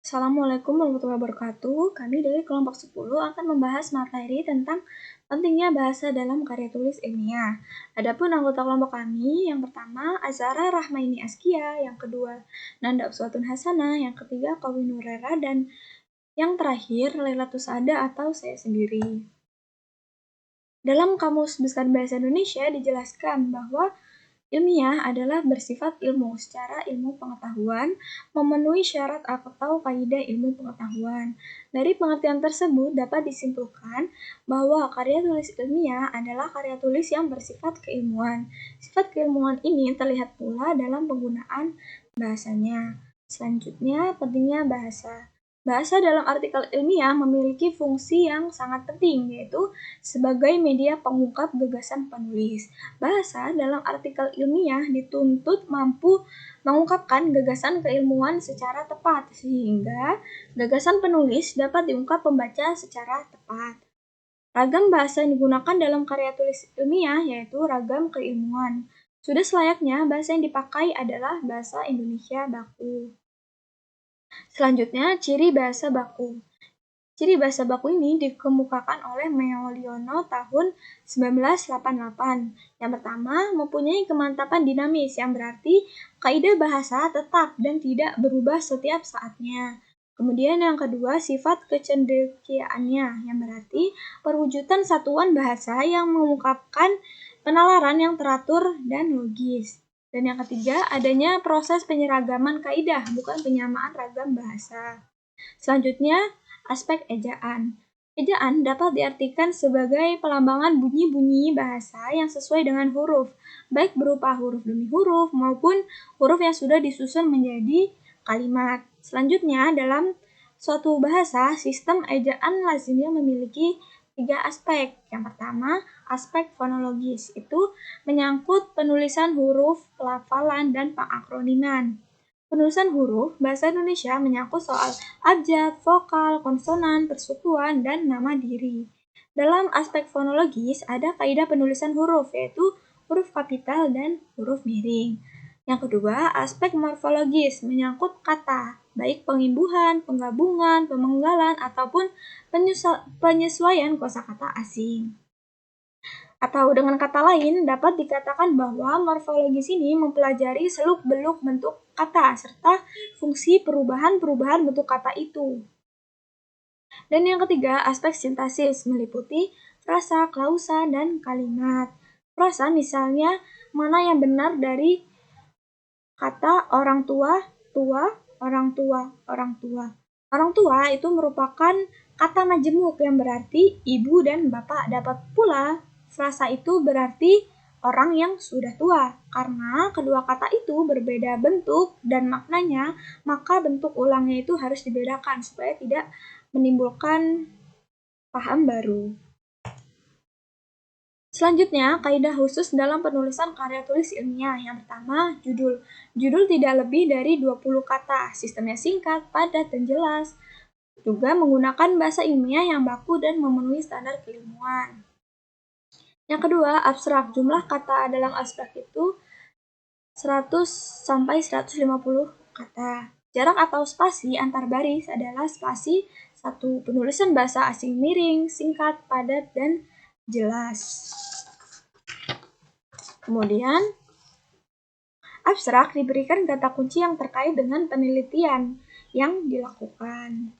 Assalamualaikum warahmatullahi wabarakatuh. Kami dari kelompok 10 akan membahas materi tentang pentingnya bahasa dalam karya tulis ilmiah. Adapun anggota kelompok kami, yang pertama Azara Rahmaini Askia, yang kedua Nanda Uswatun Hasanah, yang ketiga Kawi Nurera, dan yang terakhir Lailatus Ada atau saya sendiri. Dalam Kamus Besar Bahasa Indonesia dijelaskan bahwa ilmiah adalah bersifat ilmu secara ilmu pengetahuan, memenuhi syarat atau kaidah ilmu pengetahuan. Dari pengertian tersebut dapat disimpulkan bahwa karya tulis ilmiah adalah karya tulis yang bersifat keilmuan. Sifat keilmuan ini terlihat pula dalam penggunaan bahasanya. Selanjutnya, pentingnya bahasa. Bahasa dalam artikel ilmiah memiliki fungsi yang sangat penting, yaitu sebagai media pengungkap gagasan penulis. Bahasa dalam artikel ilmiah dituntut mampu mengungkapkan gagasan keilmuan secara tepat, sehingga gagasan penulis dapat diungkap pembaca secara tepat. Ragam bahasa yang digunakan dalam karya tulis ilmiah yaitu ragam keilmuan. Sudah selayaknya bahasa yang dipakai adalah bahasa Indonesia baku. Selanjutnya, ciri bahasa baku. Ciri bahasa baku ini dikemukakan oleh Meoliono tahun 1988. Yang pertama, mempunyai kemantapan dinamis, yang berarti kaidah bahasa tetap dan tidak berubah setiap saatnya. Kemudian yang kedua, sifat kecendekiaannya, yang berarti perwujudan satuan bahasa yang mengungkapkan penalaran yang teratur dan logis. Dan yang ketiga, adanya proses penyeragaman kaidah, bukan penyamaan ragam bahasa. Selanjutnya, aspek ejaan. Ejaan dapat diartikan sebagai pelambangan bunyi-bunyi bahasa yang sesuai dengan huruf, baik berupa huruf demi huruf maupun huruf yang sudah disusun menjadi kalimat. Selanjutnya, dalam suatu bahasa, sistem ejaan lazimnya memiliki 3 aspek. Yang pertama, aspek fonologis, itu menyangkut penulisan huruf, pelafalan, dan pengakroniman. Penulisan huruf, bahasa Indonesia menyangkut soal abjad, vokal, konsonan, persukuan, dan nama diri. Dalam aspek fonologis, ada kaidah penulisan huruf, yaitu huruf kapital dan huruf miring. Yang kedua, aspek morfologis, menyangkut kata, baik pengimbuhan, penggabungan, pemenggalan, ataupun penyesuaian kosakata asing. Atau dengan kata lain, dapat dikatakan bahwa morfologis ini mempelajari seluk-beluk bentuk kata, serta fungsi perubahan-perubahan bentuk kata itu. Dan yang ketiga, aspek sintaksis, meliputi frasa, klausa, dan kalimat. Frasa misalnya, mana yang benar dari kata orang tua, tua, orang tua, orang tua. Orang tua itu merupakan kata majemuk yang berarti ibu dan bapak. Dapat pula frasa itu berarti orang yang sudah tua. Karena kedua kata itu berbeda bentuk dan maknanya, maka bentuk ulangnya itu harus dibedakan supaya tidak menimbulkan paham baru. Selanjutnya, kaidah khusus dalam penulisan karya tulis ilmiah. Yang pertama, judul. Judul tidak lebih dari 20 kata. Sistemnya singkat, padat, dan jelas. Juga menggunakan bahasa ilmiah yang baku dan memenuhi standar keilmuan. Yang kedua, abstrak. Jumlah kata dalam abstrak itu 100-150 kata. Jarak atau spasi antar baris adalah spasi 1. Penulisan bahasa asing miring, singkat, padat, dan jelas. Kemudian, abstrak diberikan kata kunci yang terkait dengan penelitian yang dilakukan.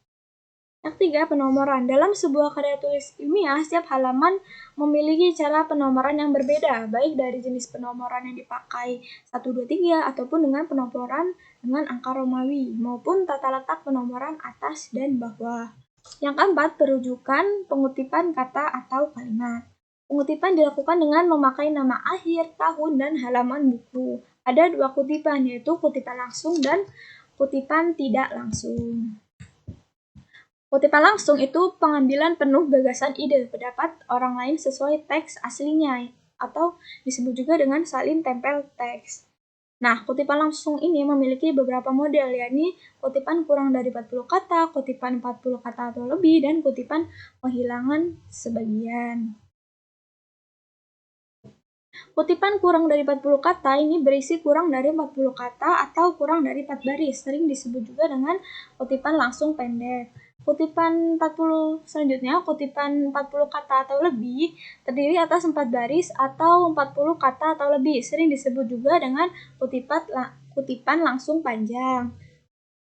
Yang ketiga, penomoran. Dalam sebuah karya tulis ilmiah, setiap halaman memiliki cara penomoran yang berbeda, baik dari jenis penomoran yang dipakai 1, 2, 3, ataupun dengan penomoran dengan angka Romawi, maupun tata letak penomoran atas dan bawah. Yang keempat, perujukan pengutipan kata atau kalimat. Pengutipan dilakukan dengan memakai nama akhir, tahun, dan halaman buku. Ada 2 kutipan, yaitu kutipan langsung dan kutipan tidak langsung. Kutipan langsung itu pengambilan penuh gagasan ide, pendapat orang lain sesuai teks aslinya, atau disebut juga dengan salin tempel teks. Nah, kutipan langsung ini memiliki beberapa model, yakni kutipan kurang dari 40 kata, kutipan 40 kata atau lebih, dan kutipan penghilangan sebagian. Kutipan kurang dari 40 kata ini berisi kurang dari 40 kata atau kurang dari 4 baris, sering disebut juga dengan kutipan langsung pendek. Kutipan 40 selanjutnya, kutipan 40 kata atau lebih, terdiri atas 4 baris atau 40 kata atau lebih, sering disebut juga dengan kutipan langsung panjang.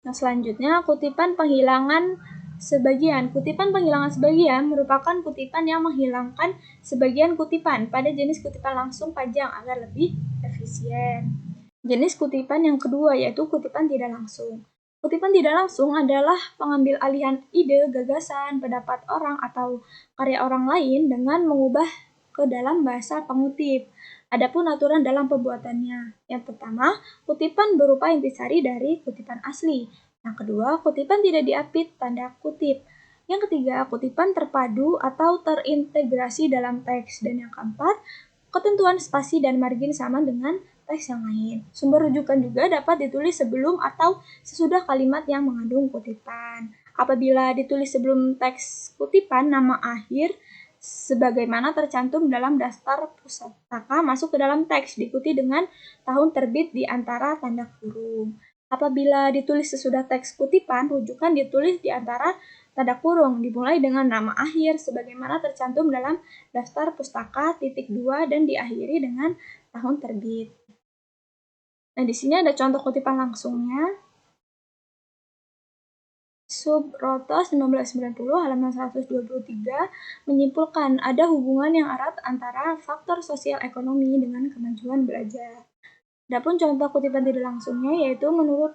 Nah, selanjutnya kutipan penghilangan sebagian. Kutipan penghilangan sebagian merupakan kutipan yang menghilangkan sebagian kutipan pada jenis kutipan langsung panjang agar lebih efisien. Jenis kutipan yang kedua yaitu kutipan tidak langsung. Kutipan tidak langsung adalah pengambil alihan ide, gagasan, pendapat orang atau karya orang lain dengan mengubah ke dalam bahasa pengutip. Adapun aturan dalam pembuatannya. Yang pertama, kutipan berupa intisari dari kutipan asli. Yang kedua, kutipan tidak diapit tanda kutip. Yang ketiga, kutipan terpadu atau terintegrasi dalam teks. Dan yang keempat, ketentuan spasi dan margin sama dengan teks yang lain. Sumber rujukan juga dapat ditulis sebelum atau sesudah kalimat yang mengandung kutipan. Apabila ditulis sebelum teks kutipan, nama akhir sebagaimana tercantum dalam daftar pustaka masuk ke dalam teks, diikuti dengan tahun terbit di antara tanda kurung. Apabila ditulis sesudah teks kutipan, rujukan ditulis di antara tanda kurung, dimulai dengan nama akhir sebagaimana tercantum dalam daftar pustaka (2) dan diakhiri dengan tahun terbit. Nah, di sini ada contoh kutipan langsungnya. Subrotos 1990 halaman 123 menyimpulkan ada hubungan yang erat antara faktor sosial ekonomi dengan kemajuan belajar. Adapun contoh kutipan tidak langsungnya yaitu menurut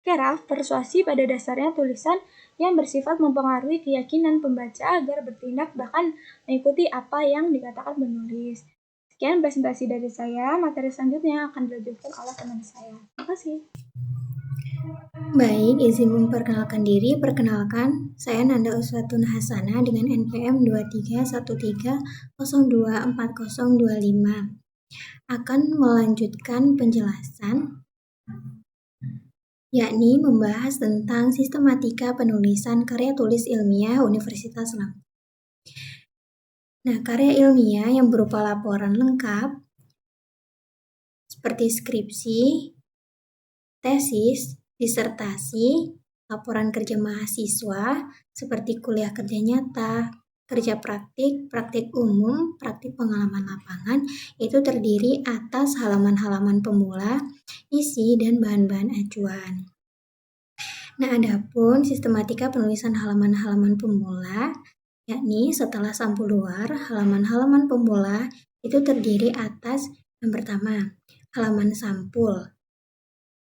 Keraf, persuasi pada dasarnya tulisan yang bersifat mempengaruhi keyakinan pembaca agar bertindak bahkan mengikuti apa yang dikatakan penulis. Sekian presentasi dari saya, materi selanjutnya akan dilanjutkan oleh teman saya. Terima kasih. Baik, izin memperkenalkan diri. Perkenalkan, saya Nanda Uswatun Hasana dengan NPM 2313024025. Akan melanjutkan penjelasan, yakni membahas tentang sistematika penulisan karya tulis ilmiah Universitas Lampung. Nah, karya ilmiah yang berupa laporan lengkap seperti skripsi, tesis, disertasi, laporan kerja mahasiswa seperti kuliah kerja nyata, kerja praktik, praktik umum, praktik pengalaman lapangan, itu terdiri atas halaman-halaman pemula, isi, dan bahan-bahan acuan. Nah, adapun sistematika penulisan halaman-halaman pemula, yakni setelah sampul luar, halaman-halaman pemula itu terdiri atas yang pertama, halaman sampul.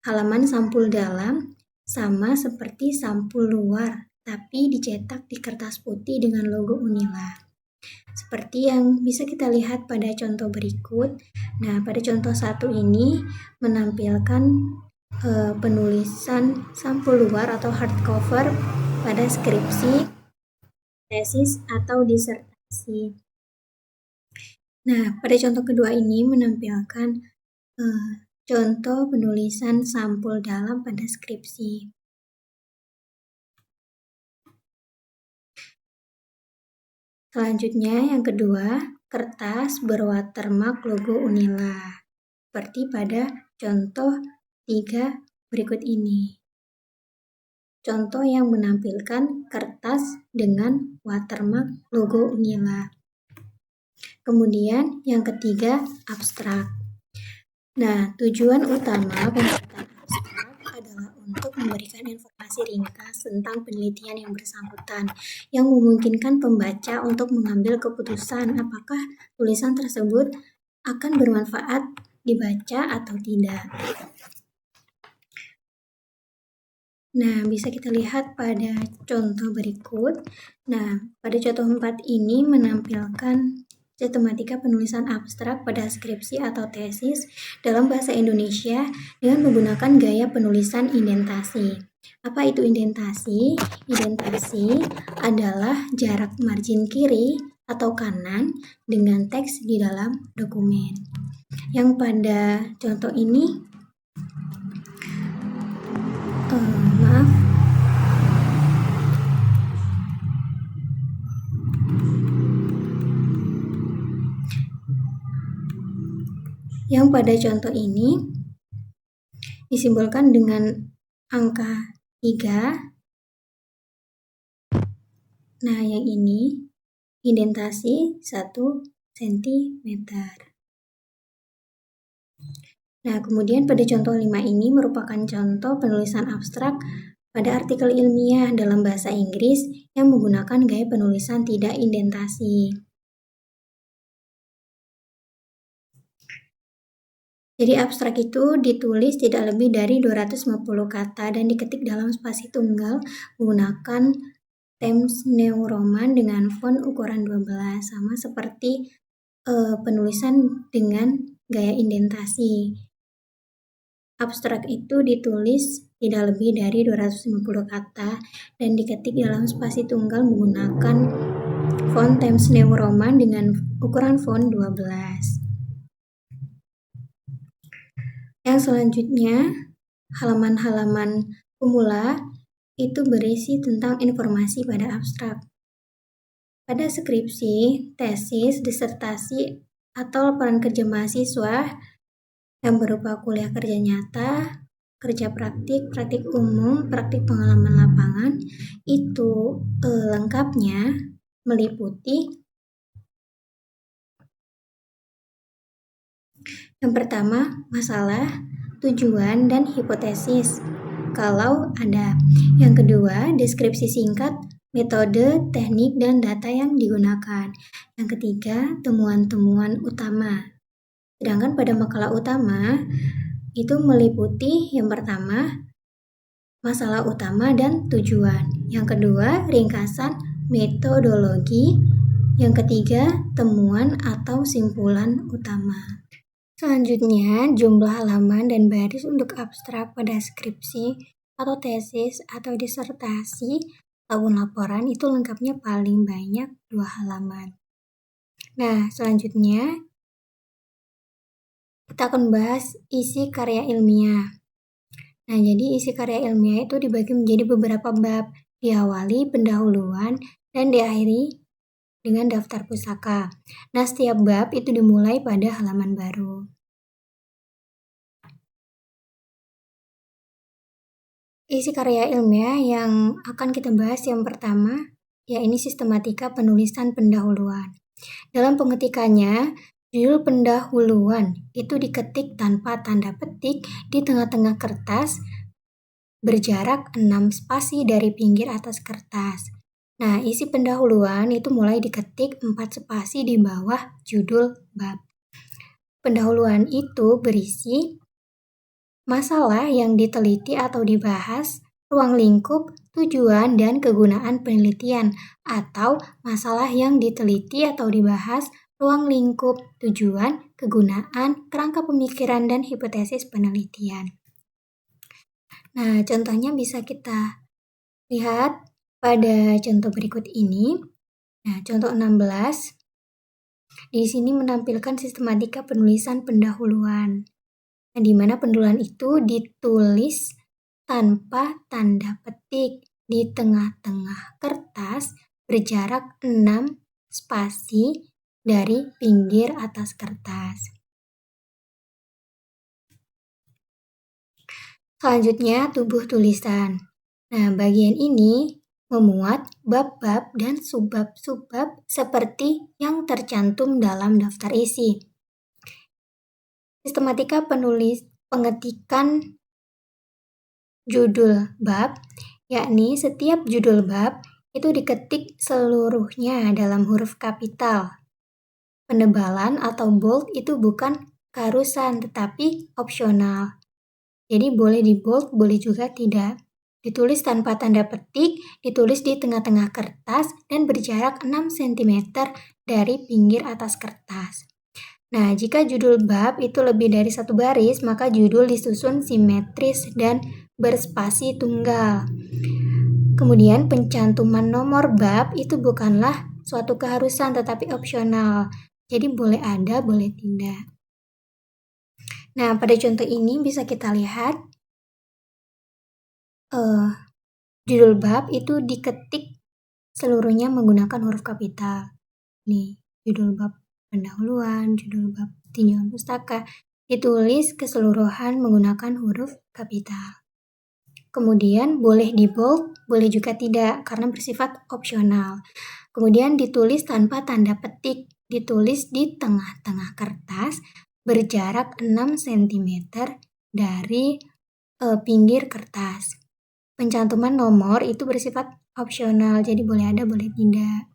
Halaman sampul dalam sama seperti sampul luar, tapi dicetak di kertas putih dengan logo Unila. Seperti yang bisa kita lihat pada contoh berikut. Nah, pada contoh 1 ini menampilkan penulisan sampul luar atau hardcover pada skripsi, tesis, atau disertasi. Nah, pada contoh kedua ini menampilkan contoh penulisan sampul dalam pada skripsi. Selanjutnya yang kedua, kertas berwatermark logo Unila. Seperti pada contoh 3 berikut ini. Contoh yang menampilkan kertas dengan watermark logo Unila. Kemudian yang ketiga, abstrak. Nah, tujuan utama pembuatan abstrak adalah untuk memberikan informasi ringkas tentang penelitian yang bersangkutan yang memungkinkan pembaca untuk mengambil keputusan apakah tulisan tersebut akan bermanfaat dibaca atau tidak. Nah, bisa kita lihat pada contoh berikut. Nah, pada contoh 4 ini menampilkan sistematika penulisan abstrak pada skripsi atau tesis dalam bahasa Indonesia dengan menggunakan gaya penulisan indentasi. Apa itu indentasi? Indentasi adalah jarak margin kiri atau kanan dengan teks di dalam dokumen. Yang pada contoh ini yang pada contoh ini disimbolkan dengan angka 3. Nah, yang ini indentasi 1 cm. Nah, kemudian pada contoh 5 ini merupakan contoh penulisan abstrak pada artikel ilmiah dalam bahasa Inggris yang menggunakan gaya penulisan tidak indentasi. Jadi abstrak itu ditulis tidak lebih dari 250 kata dan diketik dalam spasi tunggal menggunakan Times New Roman dengan font ukuran 12, sama seperti penulisan dengan gaya indentasi. Abstrak itu ditulis tidak lebih dari 250 kata dan diketik dalam spasi tunggal menggunakan font Times New Roman dengan ukuran font 12. Yang selanjutnya, halaman-halaman pemula itu berisi tentang informasi pada abstrak. Pada skripsi, tesis, disertasi, atau laporan kerja mahasiswa yang berupa kuliah kerja nyata, kerja praktik, praktik umum, praktik pengalaman lapangan, itu lengkapnya meliputi yang pertama, masalah, tujuan, dan hipotesis. Kalau ada. Yang kedua, deskripsi singkat, metode, teknik, dan data yang digunakan. Yang ketiga, temuan-temuan utama. Sedangkan pada makalah utama, itu meliputi yang pertama, masalah utama dan tujuan. Yang kedua, ringkasan metodologi. Yang ketiga, temuan atau simpulan utama. Selanjutnya, jumlah halaman dan baris untuk abstrak pada skripsi atau tesis atau disertasi ataupun laporan itu lengkapnya paling banyak 2 halaman. Nah, selanjutnya kita akan bahas isi karya ilmiah. Nah, jadi isi karya ilmiah itu dibagi menjadi beberapa bab, diawali pendahuluan dan diakhiri dengan daftar pusaka. Nah, setiap bab itu dimulai pada halaman baru. Isi karya ilmiah yang akan kita bahas yang pertama, yaitu sistematika penulisan pendahuluan. Dalam pengetikannya, judul pendahuluan itu diketik tanpa tanda petik di tengah-tengah kertas berjarak 6 spasi dari pinggir atas kertas. Nah, isi pendahuluan itu mulai diketik 4 spasi di bawah judul bab. Pendahuluan itu berisi masalah yang diteliti atau dibahas, ruang lingkup, tujuan, dan kegunaan penelitian, atau masalah yang diteliti atau dibahas, ruang lingkup, tujuan, kegunaan, kerangka pemikiran, dan hipotesis penelitian. Nah, contohnya bisa kita lihat pada contoh berikut ini. Nah, contoh 16. Di sini menampilkan sistematika penulisan pendahuluan. Nah, di mana pendahuluan itu ditulis tanpa tanda petik di tengah-tengah kertas berjarak 6 spasi dari pinggir atas kertas. Selanjutnya, tubuh tulisan. Nah, bagian ini memuat bab-bab dan subbab-subbab seperti yang tercantum dalam daftar isi. Sistematika pengetikan judul bab, yakni setiap judul bab itu diketik seluruhnya dalam huruf kapital. Penebalan atau bold itu bukan keharusan, tetapi opsional. Jadi boleh di bold, boleh juga tidak. Ditulis tanpa tanda petik, ditulis di tengah-tengah kertas, dan berjarak 6 cm dari pinggir atas kertas. Nah, jika judul bab itu lebih dari 1 baris, maka judul disusun simetris dan berspasi tunggal. Kemudian pencantuman nomor bab itu bukanlah suatu keharusan tetapi opsional. Jadi boleh ada, boleh tidak. Nah, pada contoh ini bisa kita lihat judul bab itu diketik seluruhnya menggunakan huruf kapital. Nih, judul bab pendahuluan, judul bab tinjauan pustaka. ditulis keseluruhan menggunakan huruf kapital. Kemudian boleh di bold, boleh juga tidak karena bersifat opsional. Kemudian ditulis tanpa tanda petik, ditulis di tengah-tengah kertas berjarak 6 cm dari pinggir kertas. Pencantuman nomor itu bersifat opsional, jadi boleh ada, boleh tidak.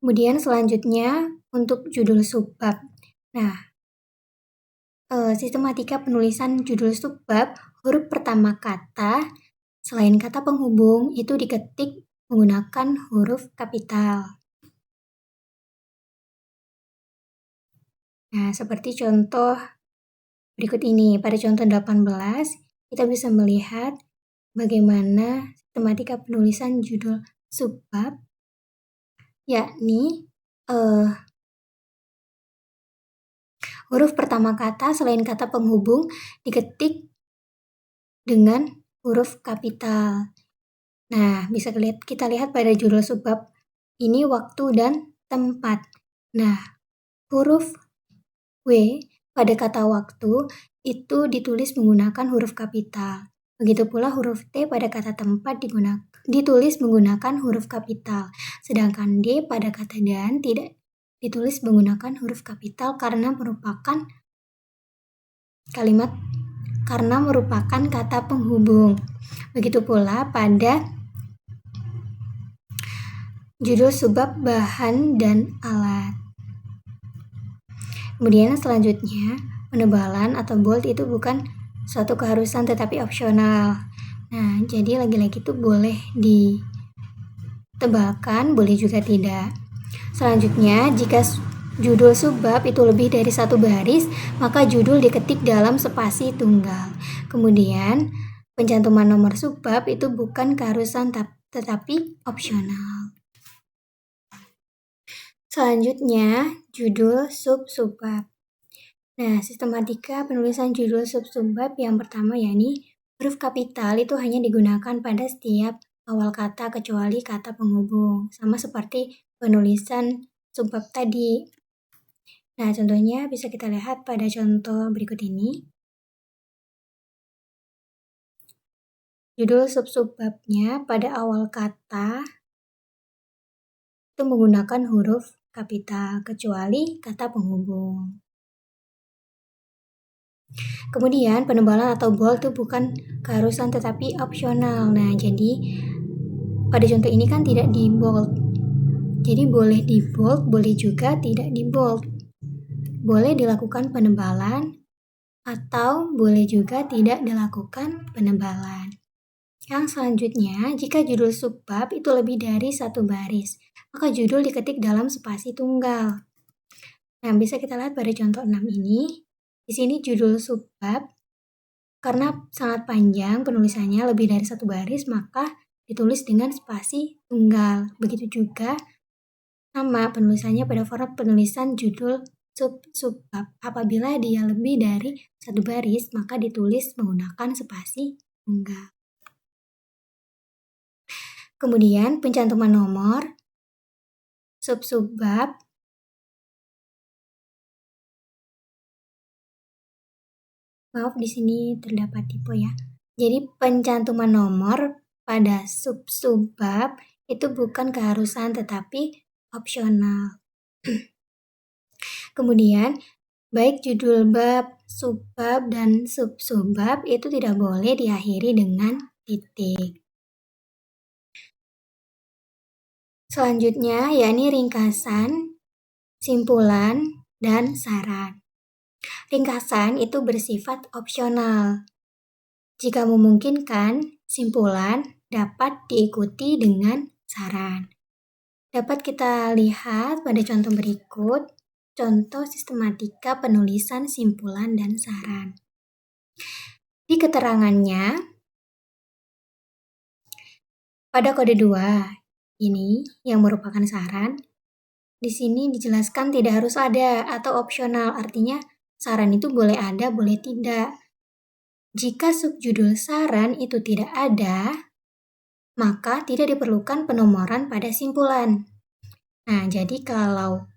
Kemudian selanjutnya untuk judul subbab. Nah, sistematika penulisan judul subbab, huruf pertama kata selain kata penghubung itu diketik menggunakan huruf kapital. Nah, seperti contoh berikut ini. Pada contoh 18, kita bisa melihat bagaimana sistematika penulisan judul subbab, yakni huruf pertama kata selain kata penghubung diketik dengan huruf kapital. Nah, bisa kita lihat pada judul subbab ini waktu dan tempat. Nah, huruf W pada kata waktu itu ditulis menggunakan huruf kapital. Begitu pula huruf T pada kata tempat ditulis menggunakan huruf kapital. Sedangkan D pada kata dan tidak ditulis menggunakan huruf kapital karena merupakan kata penghubung. Begitu pula pada judul subbab bahan dan alat. Kemudian selanjutnya, penebalan atau bold itu bukan suatu keharusan tetapi opsional. Nah, jadi lagi-lagi itu boleh ditebalkan, boleh juga tidak. Selanjutnya, jika judul subbab itu lebih dari satu baris, maka judul diketik dalam spasi tunggal. Kemudian, pencantuman nomor subbab itu bukan keharusan tetapi opsional. Selanjutnya, judul sub-subbab. Nah, sistematika penulisan judul sub-subbab yang pertama yakni huruf kapital itu hanya digunakan pada setiap awal kata kecuali kata penghubung, sama seperti penulisan subbab tadi. Nah, contohnya bisa kita lihat pada contoh berikut ini. Judul sub-subbabnya pada awal kata itu menggunakan huruf kapital kecuali kata penghubung. Kemudian penebalan atau bold itu bukan keharusan tetapi opsional. Nah, jadi pada contoh ini kan tidak di bold. Jadi boleh di bold, boleh juga tidak di bold. Boleh dilakukan penebalan atau boleh juga tidak dilakukan penebalan. Yang selanjutnya, jika judul subbab itu lebih dari satu baris, maka judul diketik dalam spasi tunggal. Nah, bisa kita lihat pada contoh 6 ini. Di sini judul subbab, karena sangat panjang penulisannya lebih dari satu baris, maka ditulis dengan spasi tunggal. Begitu juga sama penulisannya pada format penulisan judul sub-subbab. Apabila dia lebih dari satu baris, maka ditulis menggunakan spasi tunggal. Kemudian pencantuman nomor sub-subbab maaf di sini terdapat typo ya. Jadi pencantuman nomor pada sub-subbab itu bukan keharusan tetapi opsional. Kemudian baik judul bab, subbab dan sub-subbab itu tidak boleh diakhiri dengan titik. Selanjutnya yakni ringkasan, simpulan, dan saran. Ringkasan itu bersifat opsional. Jika memungkinkan, simpulan dapat diikuti dengan saran. Dapat kita lihat pada contoh berikut, contoh sistematika penulisan simpulan dan saran. Di keterangannya, pada kode 2, ini yang merupakan saran, di sini dijelaskan tidak harus ada atau opsional, artinya saran itu boleh ada, boleh tidak. Jika subjudul saran itu tidak ada, maka tidak diperlukan penomoran pada simpulan. Nah, jadi kalau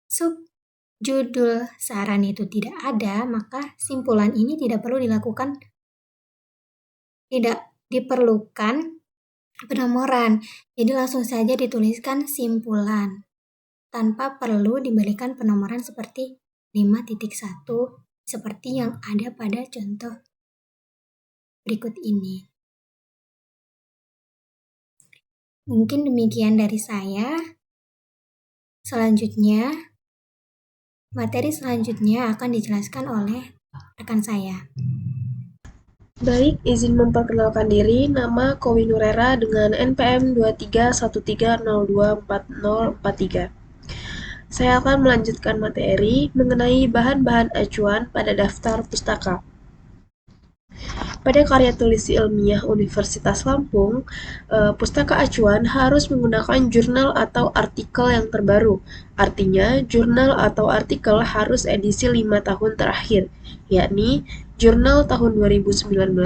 subjudul saran itu tidak ada, maka simpulan ini tidak diperlukan penomoran. Jadi langsung saja dituliskan simpulan tanpa perlu diberikan penomoran seperti 5.1 seperti yang ada pada contoh berikut ini. Mungkin demikian dari saya. Materi selanjutnya akan dijelaskan oleh rekan saya. Baik, izin memperkenalkan diri, nama Kowi Nurera dengan NPM 2313024043. Saya akan melanjutkan materi mengenai bahan-bahan acuan pada daftar pustaka. Pada karya tulis ilmiah Universitas Lampung, pustaka acuan harus menggunakan jurnal atau artikel yang terbaru. Artinya, jurnal atau artikel harus edisi 5 tahun terakhir, yakni jurnal tahun 2019,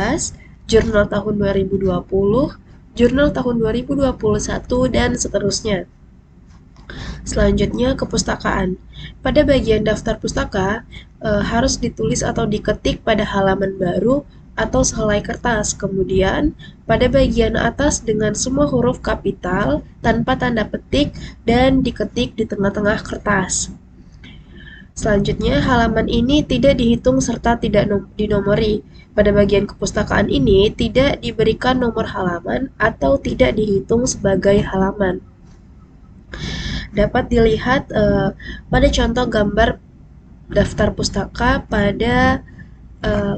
jurnal tahun 2020, jurnal tahun 2021, dan seterusnya. Selanjutnya, kepustakaan. Pada bagian daftar pustaka, harus ditulis atau diketik pada halaman baru atau sehelai kertas. Kemudian, pada bagian atas dengan semua huruf kapital tanpa tanda petik dan diketik di tengah-tengah kertas. Selanjutnya, halaman ini tidak dihitung serta tidak dinomori. Pada bagian kepustakaan ini tidak diberikan nomor halaman atau tidak dihitung sebagai halaman. Dapat dilihat pada contoh gambar daftar pustaka pada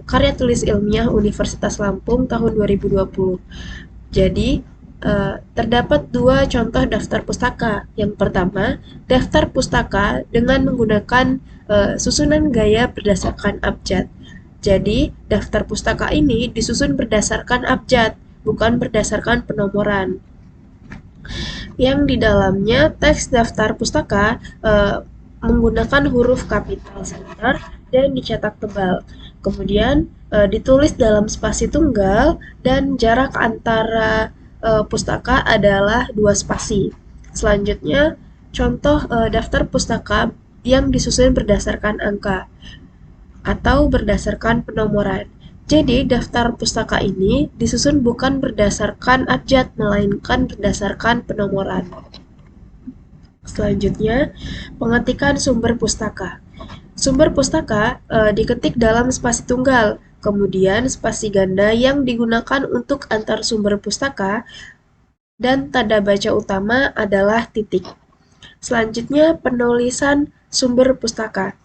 karya tulis ilmiah Universitas Lampung tahun 2020. Jadi, terdapat 2 contoh daftar pustaka. Yang pertama, daftar pustaka dengan menggunakan susunan gaya berdasarkan abjad. Jadi, daftar pustaka ini disusun berdasarkan abjad, bukan berdasarkan penomoran. Yang di dalamnya teks daftar pustaka menggunakan huruf kapital center dan dicetak tebal. Kemudian ditulis dalam spasi tunggal dan jarak antara pustaka adalah 2 spasi. Selanjutnya, contoh daftar pustaka yang disusun berdasarkan angka atau berdasarkan penomoran. Jadi, daftar pustaka ini disusun bukan berdasarkan abjad, melainkan berdasarkan penomoran. Selanjutnya, pengetikan sumber pustaka. Sumber pustaka diketik dalam spasi tunggal, kemudian spasi ganda yang digunakan untuk antar sumber pustaka, dan tanda baca utama adalah titik. Selanjutnya, penulisan sumber pustaka.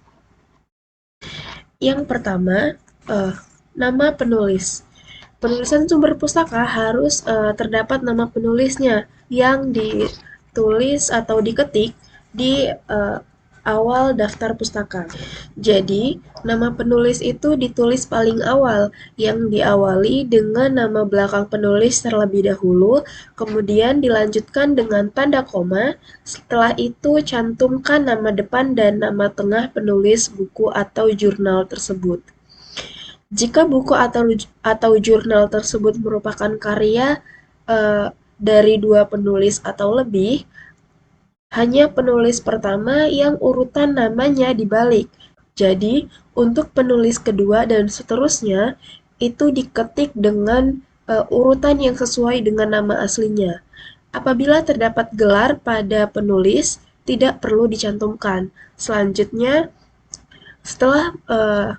Yang pertama, nama penulis. Penulisan sumber pustaka harus terdapat nama penulisnya yang ditulis atau diketik di awal daftar pustaka. Jadi, nama penulis itu ditulis paling awal, yang diawali dengan nama belakang penulis terlebih dahulu, kemudian dilanjutkan dengan tanda koma, setelah itu cantumkan nama depan dan nama tengah penulis buku atau jurnal tersebut. Jika buku atau jurnal tersebut merupakan karya dari 2 penulis atau lebih, hanya penulis pertama yang urutan namanya dibalik. Jadi, untuk penulis kedua dan seterusnya, itu diketik dengan urutan yang sesuai dengan nama aslinya. Apabila terdapat gelar pada penulis, tidak perlu dicantumkan. Selanjutnya, setelah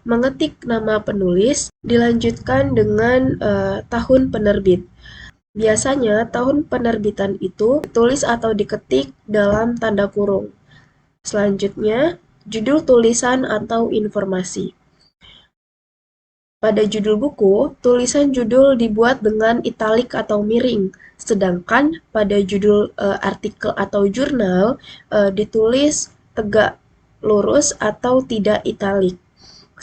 mengetik nama penulis, dilanjutkan dengan tahun penerbit. Biasanya, tahun penerbitan itu ditulis atau diketik dalam tanda kurung. Selanjutnya, judul tulisan atau informasi. Pada judul buku, tulisan judul dibuat dengan italik atau miring, sedangkan pada judul artikel atau jurnal ditulis tegak lurus atau tidak italik.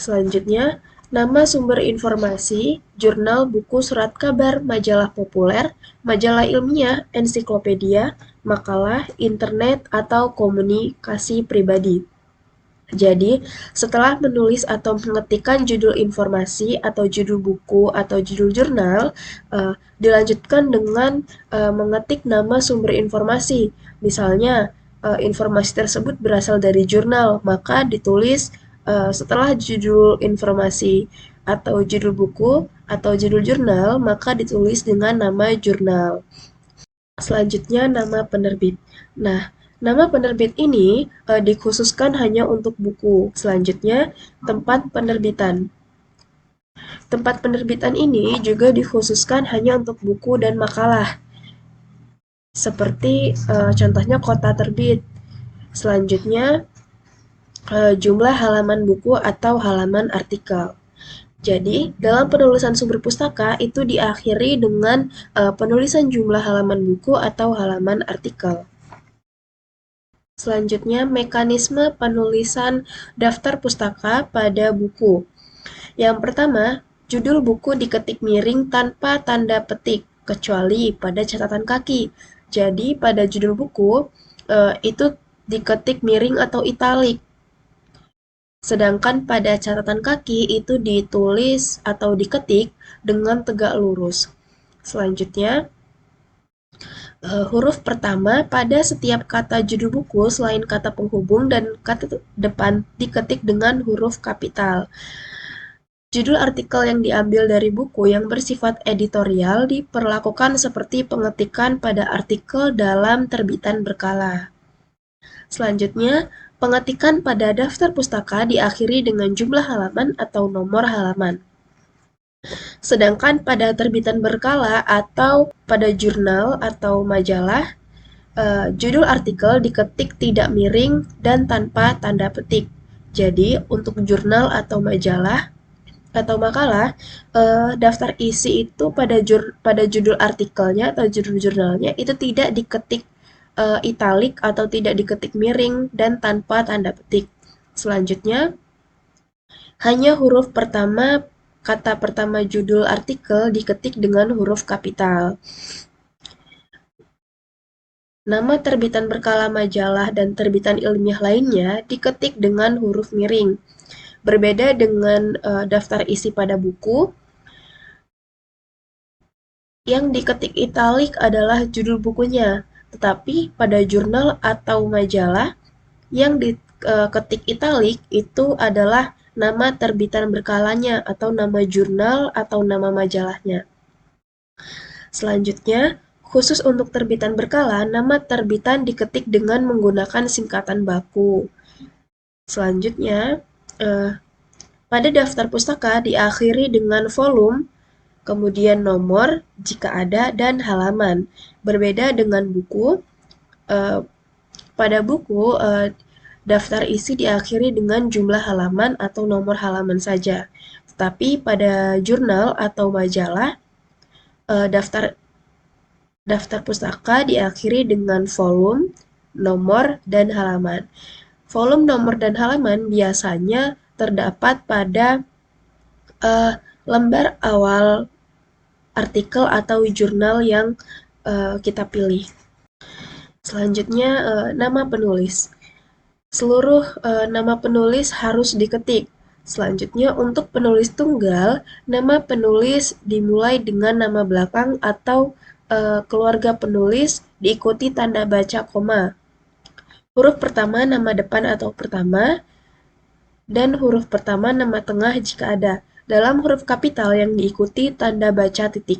Selanjutnya, nama sumber informasi, jurnal, buku, surat kabar, majalah populer, majalah ilmiah, ensiklopedia, makalah, internet, atau komunikasi pribadi. Jadi, setelah menulis atau mengetikkan judul informasi atau judul buku atau judul jurnal, dilanjutkan dengan mengetik nama sumber informasi. Misalnya, informasi tersebut berasal dari jurnal, maka ditulis setelah judul informasi atau judul buku atau judul jurnal, maka ditulis dengan nama jurnal. Selanjutnya, nama penerbit. Nah, nama penerbit ini dikhususkan hanya untuk buku. Selanjutnya, tempat penerbitan. Tempat penerbitan ini juga dikhususkan hanya untuk buku dan makalah. Seperti contohnya kota terbit. Selanjutnya, jumlah halaman buku atau halaman artikel. Jadi, dalam penulisan sumber pustaka itu diakhiri dengan penulisan jumlah halaman buku atau halaman artikel. Selanjutnya, mekanisme penulisan daftar pustaka pada buku. Yang pertama, judul buku diketik miring tanpa tanda petik, kecuali pada catatan kaki. Jadi, pada judul buku itu diketik miring atau italik. Sedangkan pada catatan kaki itu ditulis atau diketik dengan tegak lurus. Selanjutnya, huruf pertama pada setiap kata judul buku selain kata penghubung dan kata depan diketik dengan huruf kapital. Judul artikel yang diambil dari buku yang bersifat editorial diperlakukan seperti pengetikan pada artikel dalam terbitan berkala. Selanjutnya, pengetikan pada daftar pustaka diakhiri dengan jumlah halaman atau nomor halaman. Sedangkan pada terbitan berkala atau pada jurnal atau majalah, judul artikel diketik tidak miring dan tanpa tanda petik. Jadi, untuk jurnal atau majalah atau makalah, daftar isi itu pada judul artikelnya atau judul jurnalnya itu tidak diketik italik atau tidak diketik miring dan tanpa tanda petik. Selanjutnya, hanya huruf pertama kata pertama judul artikel diketik dengan huruf kapital. Nama terbitan berkala majalah dan terbitan ilmiah lainnya diketik dengan huruf miring. Berbeda dengan daftar isi pada buku, yang diketik italik adalah judul bukunya, tetapi pada jurnal atau majalah yang diketik italik itu adalah nama terbitan berkalanya atau nama jurnal atau nama majalahnya. Selanjutnya, khusus untuk terbitan berkala, nama terbitan diketik dengan menggunakan singkatan baku. Selanjutnya, pada daftar pustaka diakhiri dengan volume, kemudian nomor jika ada, dan halaman. Berbeda dengan buku, pada buku daftar isi diakhiri dengan jumlah halaman atau nomor halaman saja. Tetapi pada jurnal atau majalah, daftar pustaka diakhiri dengan volume, nomor, dan halaman. Volume, nomor, dan halaman biasanya terdapat pada lembar awal artikel atau jurnal yang kita pilih. Selanjutnya, nama penulis. Seluruh nama penulis harus diketik. Selanjutnya, untuk penulis tunggal, nama penulis dimulai dengan nama belakang atau keluarga penulis diikuti tanda baca koma. Huruf pertama nama depan atau pertama, dan huruf pertama nama tengah jika ada. Dalam huruf kapital yang diikuti tanda baca titik.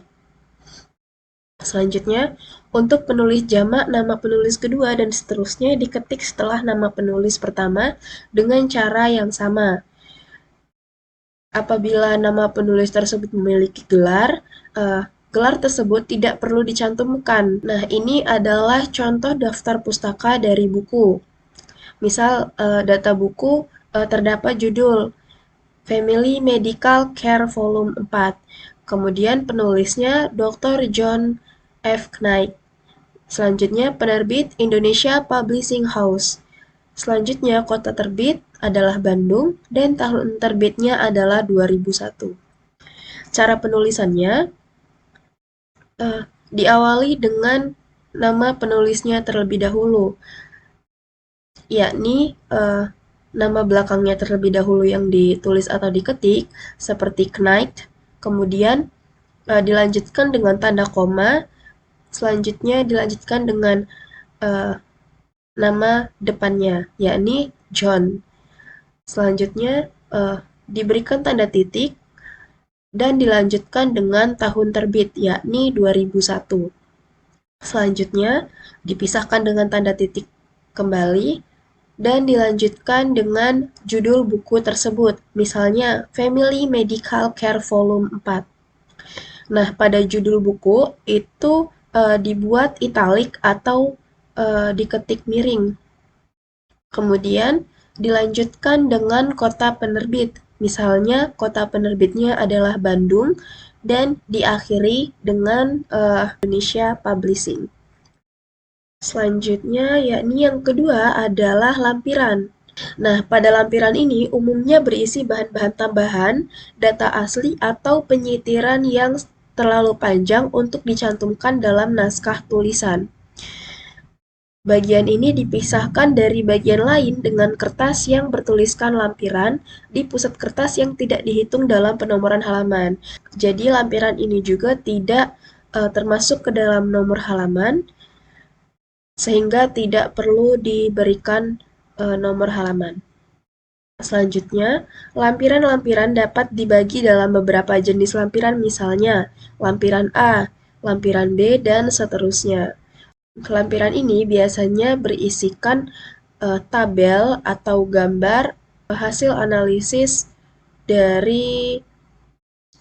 Selanjutnya, untuk penulis jamak, nama penulis kedua dan seterusnya diketik setelah nama penulis pertama dengan cara yang sama. Apabila nama penulis tersebut memiliki gelar, gelar tersebut tidak perlu dicantumkan. Nah, ini adalah contoh daftar pustaka dari buku. Misal, data buku terdapat judul Family Medical Care Volume 4. Kemudian penulisnya Dr. John F. Knight. Selanjutnya penerbit Indonesia Publishing House. Selanjutnya kota terbit adalah Bandung dan tahun terbitnya adalah 2001. Cara penulisannya diawali dengan nama penulisnya terlebih dahulu, yakni nama belakangnya terlebih dahulu yang ditulis atau diketik seperti Knight, kemudian dilanjutkan dengan tanda koma, selanjutnya dilanjutkan dengan nama depannya, yakni John. Selanjutnya diberikan tanda titik dan dilanjutkan dengan tahun terbit, yakni 2001. Selanjutnya dipisahkan dengan tanda titik kembali dan dilanjutkan dengan judul buku tersebut, misalnya Family Medical Care Volume 4. Nah, pada judul buku itu dibuat italik atau diketik miring. Kemudian dilanjutkan dengan kota penerbit, misalnya kota penerbitnya adalah Bandung, dan diakhiri dengan Indonesia Publishing. Selanjutnya, yakni yang kedua adalah lampiran. Nah, pada lampiran ini umumnya berisi bahan-bahan tambahan, data asli, atau penyitiran yang terlalu panjang untuk dicantumkan dalam naskah tulisan. Bagian ini dipisahkan dari bagian lain dengan kertas yang bertuliskan lampiran di pusat kertas yang tidak dihitung dalam penomoran halaman. Jadi lampiran ini juga tidak termasuk ke dalam nomor halaman, sehingga tidak perlu diberikan nomor halaman. Selanjutnya, lampiran-lampiran dapat dibagi dalam beberapa jenis lampiran, misalnya lampiran A, lampiran B, dan seterusnya. Lampiran ini biasanya berisikan tabel atau gambar hasil analisis dari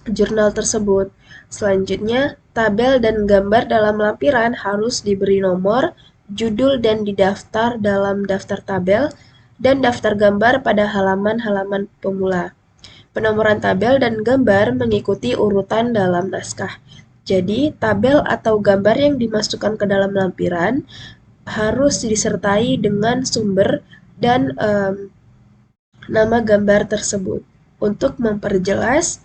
jurnal tersebut. Selanjutnya, tabel dan gambar dalam lampiran harus diberi nomor, judul, dan didaftar dalam daftar tabel dan daftar gambar pada halaman-halaman pemula. Penomoran tabel dan gambar mengikuti urutan dalam naskah. Jadi, tabel atau gambar yang dimasukkan ke dalam lampiran harus disertai dengan sumber dan nama gambar tersebut untuk memperjelas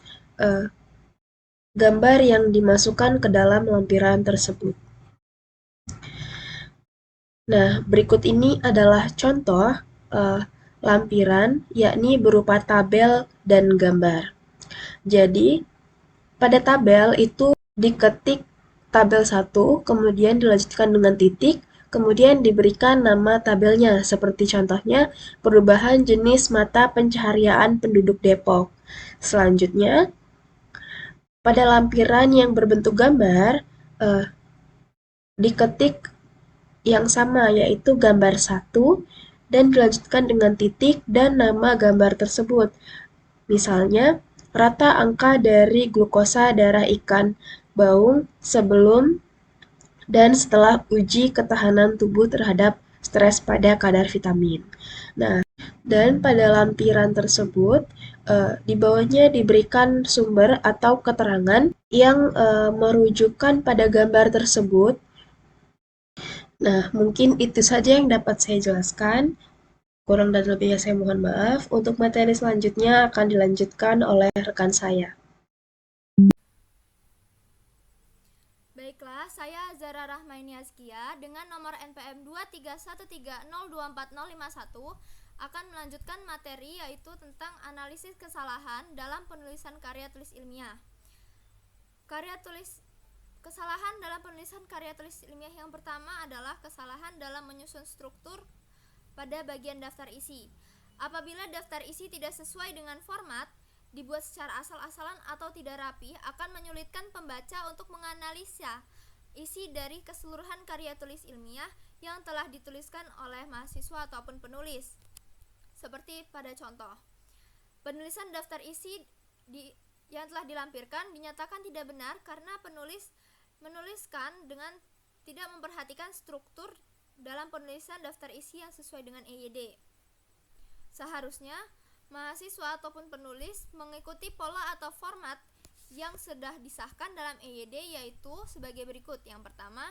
gambar yang dimasukkan ke dalam lampiran tersebut. Nah, berikut ini adalah contoh lampiran, yakni berupa tabel dan gambar. Jadi, pada tabel itu diketik tabel 1, kemudian dilanjutkan dengan titik, kemudian diberikan nama tabelnya, seperti contohnya perubahan jenis mata pencaharian penduduk Depok. Selanjutnya, pada lampiran yang berbentuk gambar, diketik yang sama, yaitu gambar 1, dan dilanjutkan dengan titik dan nama gambar tersebut. Misalnya, rata angka dari glukosa darah ikan baung sebelum dan setelah uji ketahanan tubuh terhadap stres pada kadar vitamin. Nah, dan pada lampiran tersebut, di bawahnya diberikan sumber atau keterangan yang merujukkan pada gambar tersebut. Nah, mungkin itu saja yang dapat saya jelaskan. Kurang dan lebihnya saya mohon maaf. Untuk materi selanjutnya akan dilanjutkan oleh rekan saya. Baiklah, saya Zara Rahmaini Askia dengan nomor NPM 23130240051 akan melanjutkan materi yaitu tentang analisis kesalahan dalam penulisan karya tulis ilmiah. Kesalahan dalam penulisan karya tulis ilmiah yang pertama adalah kesalahan dalam menyusun struktur pada bagian daftar isi. Apabila daftar isi tidak sesuai dengan format, dibuat secara asal-asalan atau tidak rapi, akan menyulitkan pembaca untuk menganalisa isi dari keseluruhan karya tulis ilmiah yang telah dituliskan oleh mahasiswa ataupun penulis. Seperti pada contoh, penulisan daftar isi yang telah dilampirkan dinyatakan tidak benar karena penulis menuliskan dengan tidak memperhatikan struktur dalam penulisan daftar isi yang sesuai dengan EYD. Seharusnya mahasiswa ataupun penulis mengikuti pola atau format yang sudah disahkan dalam EYD, yaitu sebagai berikut. Yang pertama,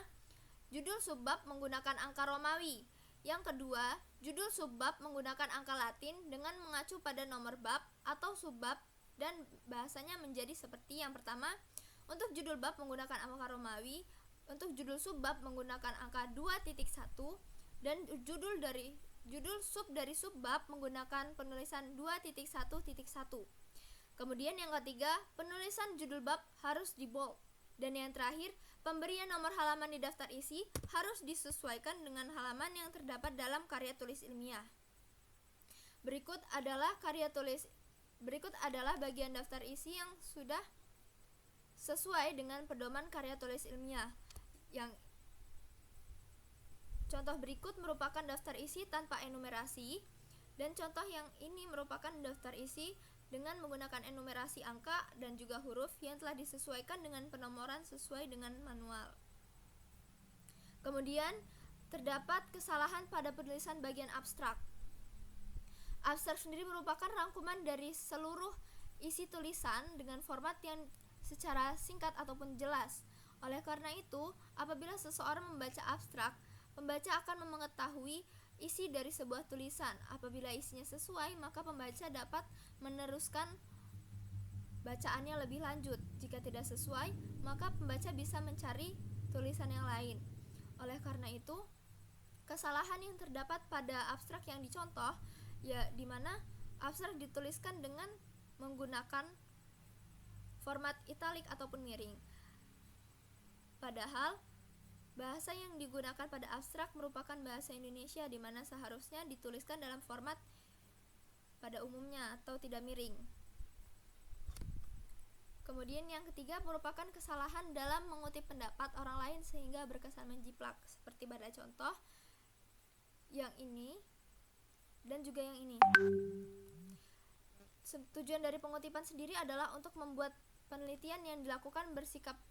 judul subbab menggunakan angka Romawi. Yang kedua, judul subbab menggunakan angka Latin dengan mengacu pada nomor bab atau subbab, dan bahasanya menjadi seperti yang pertama. Untuk judul bab menggunakan angka Romawi, untuk judul subbab menggunakan angka 2.1, dan judul sub dari subbab menggunakan penulisan 2.1.1. Kemudian yang ketiga, penulisan judul bab harus di bold. Dan yang terakhir, pemberian nomor halaman di daftar isi harus disesuaikan dengan halaman yang terdapat dalam karya tulis ilmiah. Berikut adalah bagian daftar isi yang sudah sesuai dengan pedoman karya tulis ilmiah. Yang contoh berikut merupakan daftar isi tanpa enumerasi, dan contoh yang ini merupakan daftar isi dengan menggunakan enumerasi angka dan juga huruf yang telah disesuaikan dengan penomoran sesuai dengan manual. Kemudian, terdapat kesalahan pada penulisan bagian abstrak. Abstrak sendiri merupakan rangkuman dari seluruh isi tulisan dengan format yang secara singkat ataupun jelas. Oleh karena itu, apabila seseorang membaca abstrak, pembaca akan mengetahui isi dari sebuah tulisan. Apabila isinya sesuai, maka pembaca dapat meneruskan bacaannya lebih lanjut. Jika tidak sesuai, maka pembaca bisa mencari tulisan yang lain. Oleh karena itu, kesalahan yang terdapat pada abstrak yang dicontoh, ya di mana abstrak dituliskan dengan menggunakan format italik ataupun miring. Padahal bahasa yang digunakan pada abstrak merupakan bahasa Indonesia, di mana seharusnya dituliskan dalam format pada umumnya atau tidak miring. Kemudian yang ketiga merupakan kesalahan dalam mengutip pendapat orang lain sehingga berkesan menjiplak, seperti pada contoh yang ini dan juga yang ini. Tujuan dari pengutipan sendiri adalah untuk membuat penelitian yang dilakukan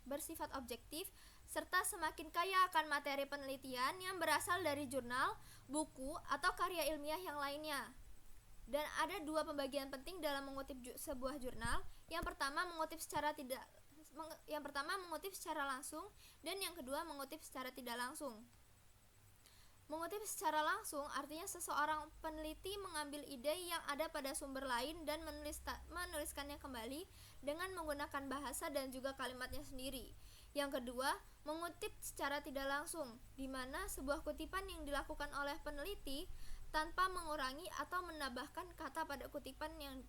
bersifat objektif, serta semakin kaya akan materi penelitian yang berasal dari jurnal, buku, atau karya ilmiah yang lainnya. Dan ada dua pembagian penting dalam mengutip sebuah jurnal. Yang pertama mengutip secara langsung, dan yang kedua mengutip secara tidak langsung. Mengutip secara langsung artinya seseorang peneliti mengambil ide yang ada pada sumber lain dan menuliskannya kembali dengan menggunakan bahasa dan juga kalimatnya sendiri. Yang kedua, mengutip secara tidak langsung, di mana sebuah kutipan yang dilakukan oleh peneliti tanpa mengurangi atau menambahkan kata pada kutipan yang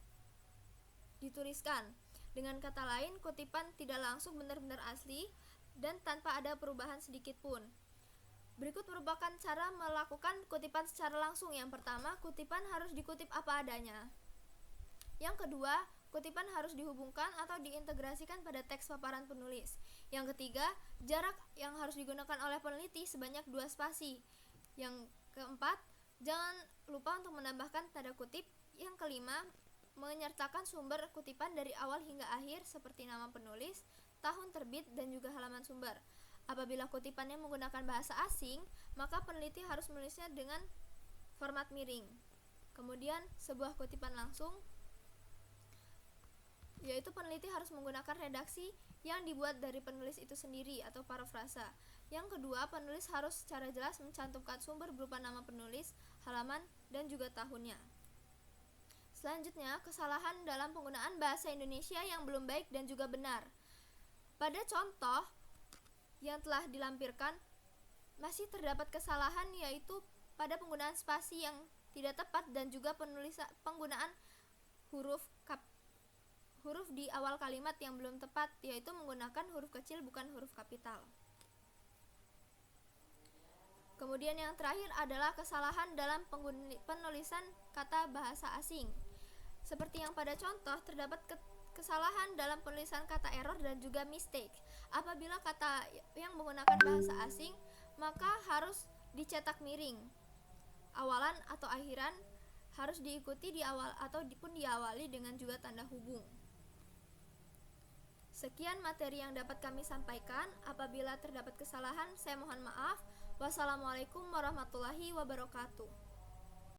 dituliskan. Dengan kata lain, kutipan tidak langsung benar-benar asli dan tanpa ada perubahan sedikit pun. Berikut merupakan cara melakukan kutipan secara langsung. Yang pertama, kutipan harus dikutip apa adanya. Yang kedua, kutipan harus dihubungkan atau diintegrasikan pada teks paparan penulis. Yang ketiga, jarak yang harus digunakan oleh peneliti sebanyak 2 spasi. Yang keempat, jangan lupa untuk menambahkan tanda kutip. Yang kelima, menyertakan sumber kutipan dari awal hingga akhir seperti nama penulis, tahun terbit, dan juga halaman sumber. Apabila kutipannya menggunakan bahasa asing, maka peneliti harus menulisnya dengan format miring. Kemudian, sebuah kutipan langsung, yaitu peneliti harus menggunakan redaksi yang dibuat dari penulis itu sendiri atau parafrasa. Yang kedua, penulis harus secara jelas mencantumkan sumber berupa nama penulis, halaman, dan juga tahunnya. Selanjutnya, kesalahan dalam penggunaan bahasa Indonesia yang belum baik dan juga benar. Pada contoh yang telah dilampirkan, masih terdapat kesalahan, yaitu pada penggunaan spasi yang tidak tepat dan juga penggunaan huruf di awal kalimat yang belum tepat, yaitu menggunakan huruf kecil bukan huruf kapital. Kemudian yang terakhir adalah kesalahan dalam penulisan kata bahasa asing. Seperti yang pada contoh, terdapat kesalahan dalam penulisan kata error dan juga mistake. Apabila kata yang menggunakan bahasa asing, maka harus dicetak miring. Awalan atau akhiran harus diikuti di awal atau diawali dengan juga tanda hubung. Sekian materi yang dapat kami sampaikan. Apabila terdapat kesalahan, saya mohon maaf. Wassalamualaikum warahmatullahi wabarakatuh.